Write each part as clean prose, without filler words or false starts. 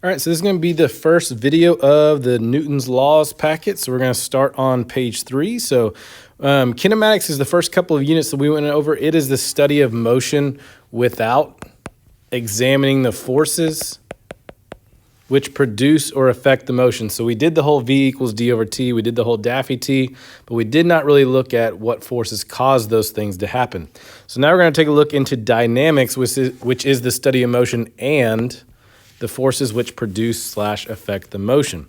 All right, so this is going to be the first video of the Newton's Laws packet. So we're going to start on page 3. So kinematics is the first couple of units that we went over. It is the study of motion without examining the forces which produce or affect the motion. So we did the whole V equals D over T. We did the whole Daffy T, but we did not really look at what forces cause those things to happen. So now we're going to take a look into dynamics, which is the study of motion and the forces which produce / affect the motion.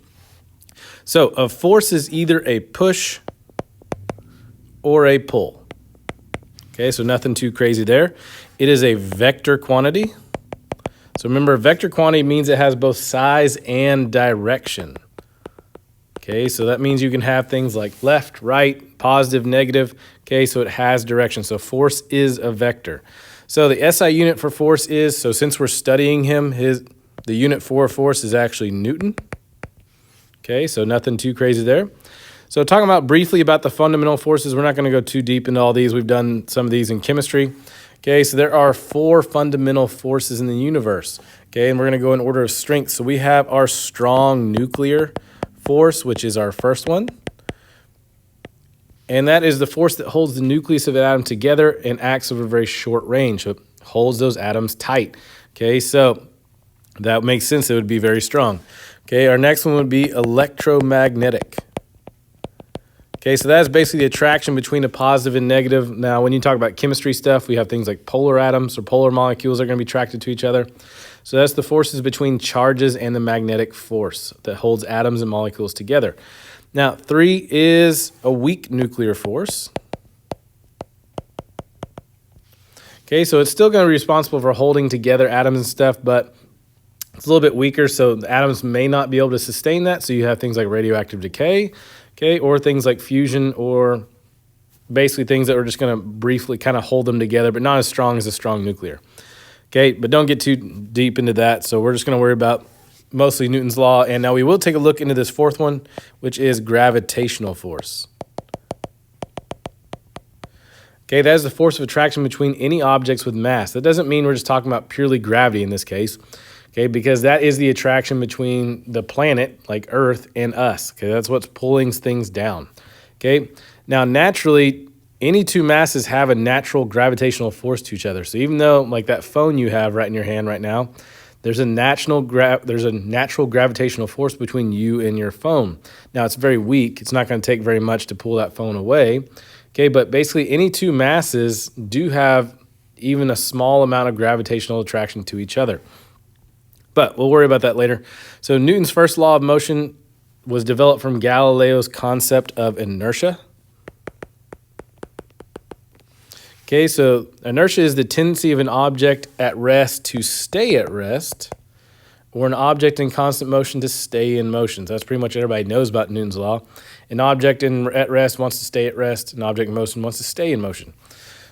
So a force is either a push or a pull. Okay, so nothing too crazy there. It is a vector quantity. So remember, vector quantity means it has both size and direction. Okay, so that means you can have things like left, right, positive, negative. Okay, so it has direction. So force is a vector. So the SI unit for force is, so since we're studying him, the unit for force is actually Newton. Okay, so nothing too crazy there. So talking about briefly about the fundamental forces, we're not going to go too deep into all these. We've done some of these in chemistry. Okay, so there are 4 fundamental forces in the universe. Okay, and we're going to go in order of strength. So we have our strong nuclear force, which is our first one. And that is the force that holds the nucleus of an atom together and acts over a very short range. So it holds those atoms tight. Okay, so that makes sense. It would be very strong. Okay, our next one would be electromagnetic. Okay, so that's basically the attraction between a positive and negative. Now, when you talk about chemistry stuff, we have things like polar atoms or polar molecules are going to be attracted to each other. So that's the forces between charges and the magnetic force that holds atoms and molecules together. Now, 3 is a weak nuclear force. Okay, so it's still going to be responsible for holding together atoms and stuff, but it's a little bit weaker, so the atoms may not be able to sustain that. So you have things like radioactive decay, okay, or things like fusion, or basically things that are just going to briefly kind of hold them together, but not as strong as a strong nuclear. Okay, but don't get too deep into that. So we're just going to worry about mostly Newton's law. And now we will take a look into this 4th one, which is gravitational force. Okay, that is the force of attraction between any objects with mass. That doesn't mean we're just talking about purely gravity in this case. Okay, because that is the attraction between the planet, like Earth, and us. Okay, that's what's pulling things down. Okay, now naturally, any 2 masses have a natural gravitational force to each other. So even though, like that phone you have right in your hand right now, there's a natural gravitational force between you and your phone. Now it's very weak. It's not going to take very much to pull that phone away. Okay, but basically any 2 masses do have even a small amount of gravitational attraction to each other. But we'll worry about that later. So Newton's first law of motion was developed from Galileo's concept of inertia. Okay, so inertia is the tendency of an object at rest to stay at rest, or an object in constant motion to stay in motion. So that's pretty much what everybody knows about Newton's law. An object at rest wants to stay at rest. An object in motion wants to stay in motion.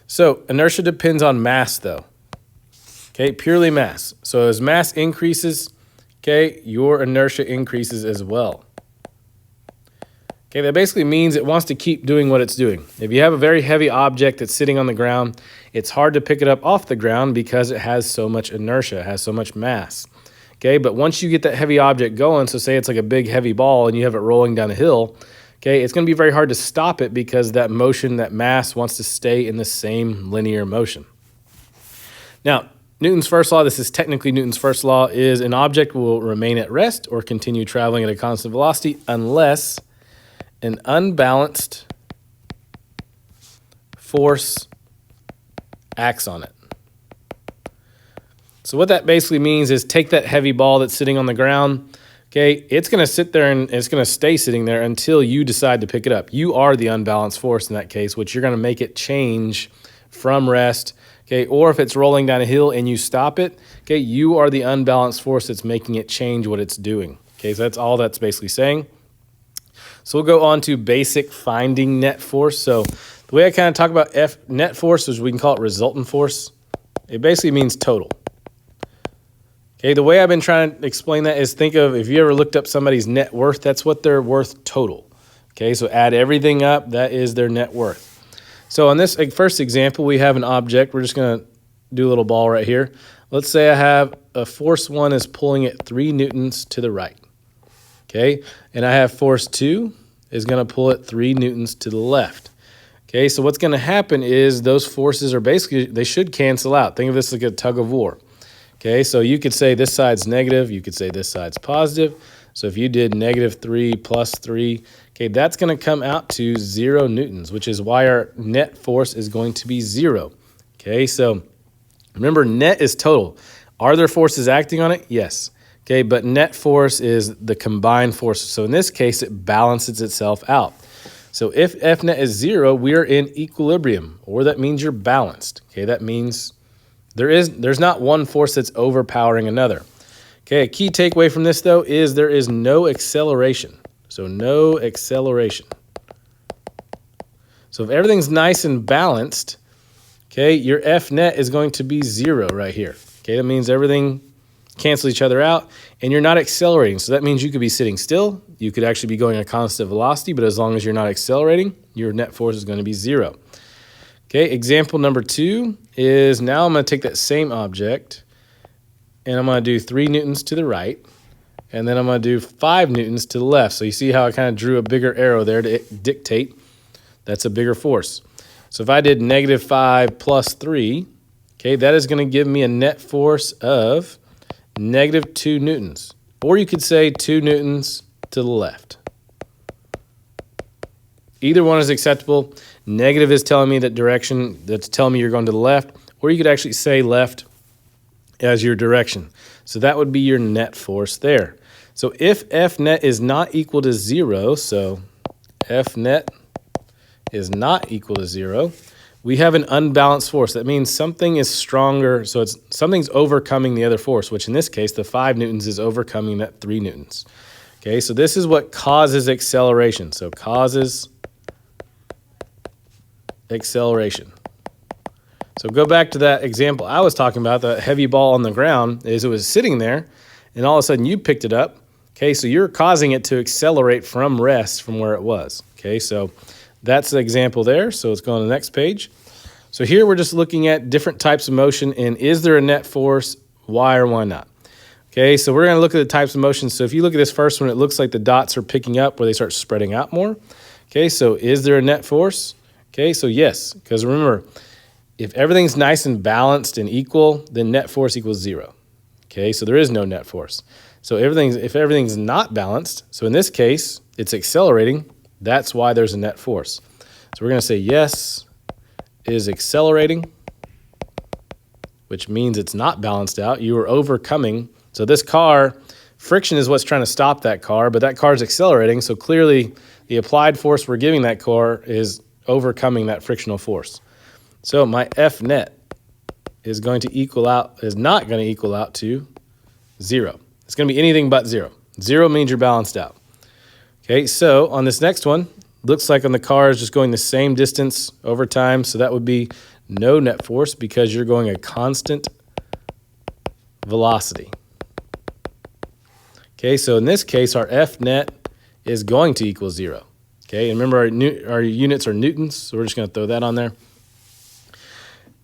So inertia depends on mass, though. Okay, purely mass. So as mass increases, okay, your inertia increases as well. Okay, that basically means it wants to keep doing what it's doing. If you have a very heavy object that's sitting on the ground, it's hard to pick it up off the ground because it has so much inertia, it has so much mass. Okay, but once you get that heavy object going, so say it's like a big heavy ball and you have it rolling down a hill, okay, it's going to be very hard to stop it because that motion, that mass wants to stay in the same linear motion. Now, Newton's first law, this is technically Newton's first law, is an object will remain at rest or continue traveling at a constant velocity unless an unbalanced force acts on it. So what that basically means is take that heavy ball that's sitting on the ground, okay, it's going to sit there and it's going to stay sitting there until you decide to pick it up. You are the unbalanced force in that case, which you're going to make it change from rest. Okay, or if it's rolling down a hill and you stop it, okay, you are the unbalanced force that's making it change what it's doing. Okay, so that's all that's basically saying. So we'll go on to basic finding net force. So the way I kind of talk about net force is we can call it resultant force. It basically means total. Okay, the way I've been trying to explain that is think of if you ever looked up somebody's net worth, that's what they're worth total. Okay, so add everything up, that is their net worth. So on this first example, we have an object. We're just going to do a little ball right here. Let's say I have a force 1 is pulling it 3 newtons to the right. Okay, and I have force 2 is going to pull it 3 newtons to the left. Okay, so what's going to happen is those forces are basically, they should cancel out. Think of this like a tug of war. Okay, so you could say this side's negative, you could say this side's positive. So if you did -3 plus 3, okay, that's going to come out to 0 newtons, which is why our net force is going to be 0. Okay, so remember, net is total. Are there forces acting on it? Yes. Okay, but net force is the combined forces. So in this case, it balances itself out. So if F net is 0, we are in equilibrium, or that means you're balanced. Okay, that means there's not one force that's overpowering another. Okay, a key takeaway from this, though, is there is no acceleration. So no acceleration. So if everything's nice and balanced, okay, your F net is going to be 0 right here. Okay, that means everything cancels each other out, and you're not accelerating. So that means you could be sitting still. You could actually be going at a constant velocity, but as long as you're not accelerating, your net force is going to be 0. Okay, example number 2 is now I'm going to take that same object, and I'm going to do 3 newtons to the right, and then I'm going to do 5 newtons to the left. So you see how I kind of drew a bigger arrow there to dictate that's a bigger force. So if I did -5 plus 3, okay, that is going to give me a net force of -2 newtons. Or you could say 2 newtons to the left. Either one is acceptable. Negative is telling me that direction, that's telling me you're going to the left, or you could actually say left as your direction. So that would be your net force there. So if F net is not equal to 0, so F net is not equal to 0, we have an unbalanced force. That means something is stronger, so something's overcoming the other force, which in this case, the 5 newtons is overcoming that 3 newtons. Okay, so this is what causes acceleration. So causes acceleration. So go back to that example I was talking about, the heavy ball on the ground, is it was sitting there, and all of a sudden you picked it up. Okay, so you're causing it to accelerate from rest from where it was. Okay, so that's the example there. So let's go on to the next page. So here we're just looking at different types of motion, and is there a net force? Why or why not? Okay, so we're going to look at the types of motion. So if you look at this first one, it looks like the dots are picking up where they start spreading out more. Okay, so is there a net force? Okay, so yes, because remember, if everything's nice and balanced and equal, then net force equals 0. Okay, so there is no net force. So if everything's not balanced, so in this case, it's accelerating, that's why there's a net force. So we're going to say yes is accelerating, which means it's not balanced out. You are overcoming. So this car, friction is what's trying to stop that car, but that car is accelerating. So clearly the applied force we're giving that car is overcoming that frictional force. So my F net is not going to equal out to 0. It's going to be anything but 0. 0 means you're balanced out. Okay, so on this next one, looks like on the car is just going the same distance over time. So that would be no net force because you're going a constant velocity. Okay, so in this case, our F net is going to equal 0. Okay, and remember our units are newtons, so we're just going to throw that on there.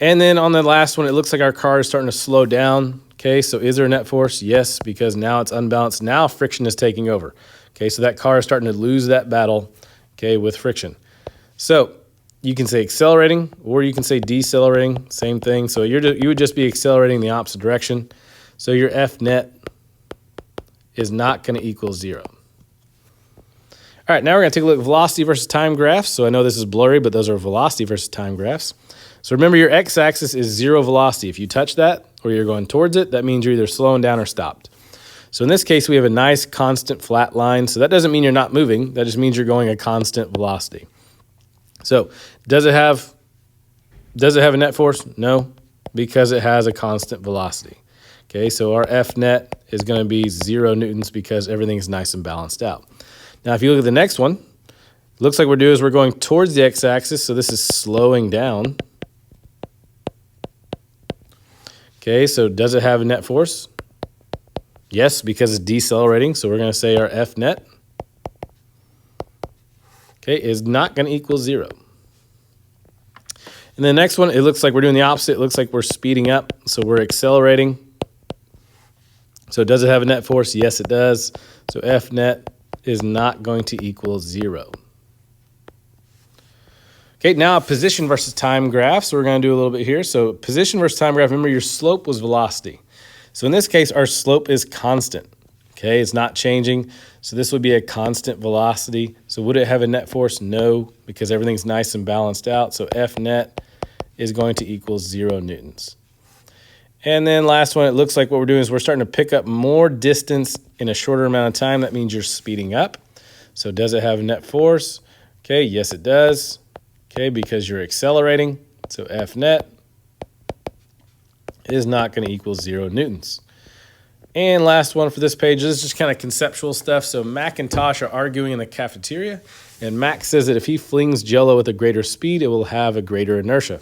And then on the last one, it looks like our car is starting to slow down. Okay, so is there a net force? Yes, because now it's unbalanced. Now friction is taking over. Okay, so that car is starting to lose that battle, okay, with friction. So you can say accelerating or you can say decelerating, same thing. So you would just be accelerating the opposite direction. So your F net is not going to equal 0. All right, now we're going to take a look at velocity versus time graphs. So I know this is blurry, but those are velocity versus time graphs. So remember, your x-axis is 0 velocity. If you touch that or you're going towards it, that means you're either slowing down or stopped. So in this case, we have a nice constant flat line. So that doesn't mean you're not moving. That just means you're going a constant velocity. So does it have a net force? No, because it has a constant velocity. Okay, so our F net is going to be 0 newtons because everything is nice and balanced out. Now, if you look at the next one, it looks like we're going towards the x-axis, so this is slowing down. Okay, so does it have a net force? Yes, because it's decelerating, so we're going to say our F net, okay, is not going to equal 0. And the next one, it looks like we're doing the opposite. It looks like we're speeding up, so we're accelerating. So does it have a net force? Yes, it does. So F net is not going to equal 0. Okay, now a position versus time graph. So we're going to do a little bit here. So position versus time graph, remember your slope was velocity. So in this case, our slope is constant. Okay, it's not changing. So this would be a constant velocity. So would it have a net force? No, because everything's nice and balanced out. So F net is going to equal 0 newtons. And then last one, it looks like what we're doing is we're starting to pick up more distance in a shorter amount of time. That means you're speeding up. So does it have a net force? Okay, yes it does. Okay, because you're accelerating. So F net is not going to equal 0 newtons. And last one for this page, this is just kind of conceptual stuff. So Mac and Tosh are arguing in the cafeteria, and Mac says that if he flings Jell-O with a greater speed, it will have a greater inertia.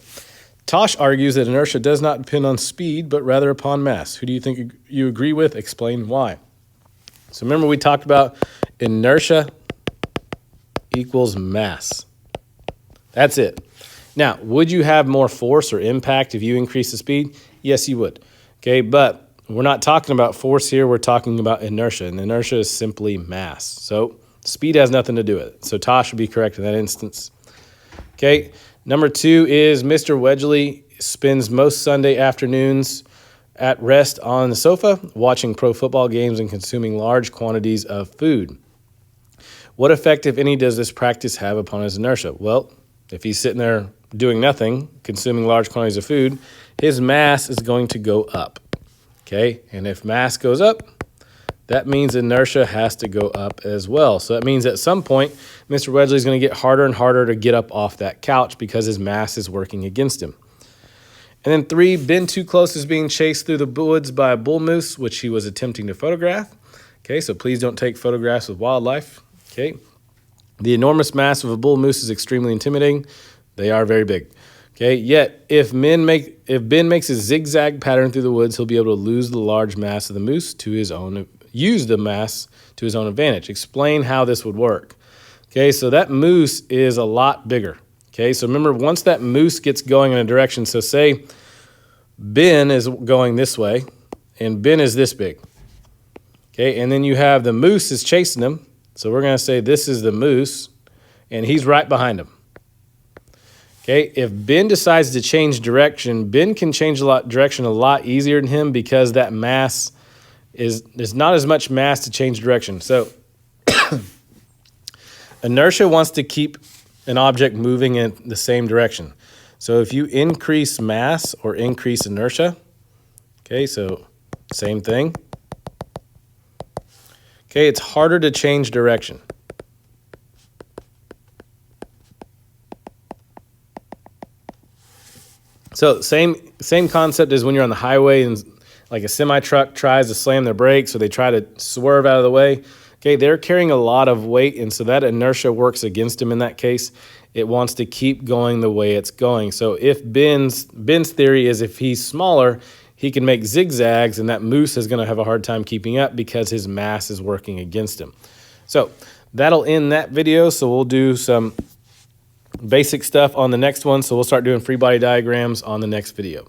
Tosh argues that inertia does not depend on speed, but rather upon mass. Who do you think you agree with? Explain why. So remember we talked about inertia equals mass. That's it. Now, would you have more force or impact if you increase the speed? Yes, you would. Okay, but we're not talking about force here. We're talking about inertia, and inertia is simply mass. So speed has nothing to do with it. So Tosh would be correct in that instance. Okay, number 2 is Mr. Wedgley spends most Sunday afternoons at rest on the sofa, watching pro football games and consuming large quantities of food. What effect, if any, does this practice have upon his inertia? Well, if he's sitting there doing nothing, consuming large quantities of food, his mass is going to go up. Okay, and if mass goes up, that means inertia has to go up as well. So that means at some point, Mr. Wedgley is going to get harder and harder to get up off that couch because his mass is working against him. And then 3, Ben Too Close is being chased through the woods by a bull moose, which he was attempting to photograph. Okay, so please don't take photographs with wildlife. Okay, the enormous mass of a bull moose is extremely intimidating. They are very big. Okay, yet if Ben makes a zigzag pattern through the woods, he'll be able to lose the large mass of the moose to use the mass to his own advantage. Explain how this would work. Okay, so that moose is a lot bigger. Okay, so remember, once that moose gets going in a direction, so say Ben is going this way, and Ben is this big. Okay, and then you have the moose is chasing him. So we're going to say this is the moose, and he's right behind him. Okay, if Ben decides to change direction, Ben can change direction a lot easier than him because that mass there's not as much mass to change direction. So inertia wants to keep an object moving in the same direction. So if you increase mass or increase inertia, okay, so same thing. Okay, it's harder to change direction. So same concept as when you're on the highway and like a semi-truck tries to slam their brakes or they try to swerve out of the way. Okay, they're carrying a lot of weight, and so that inertia works against them in that case. It wants to keep going the way it's going. So if Ben's theory is if he's smaller, he can make zigzags, and that moose is going to have a hard time keeping up because his mass is working against him. So that'll end that video. So we'll do some basic stuff on the next one. So we'll start doing free body diagrams on the next video.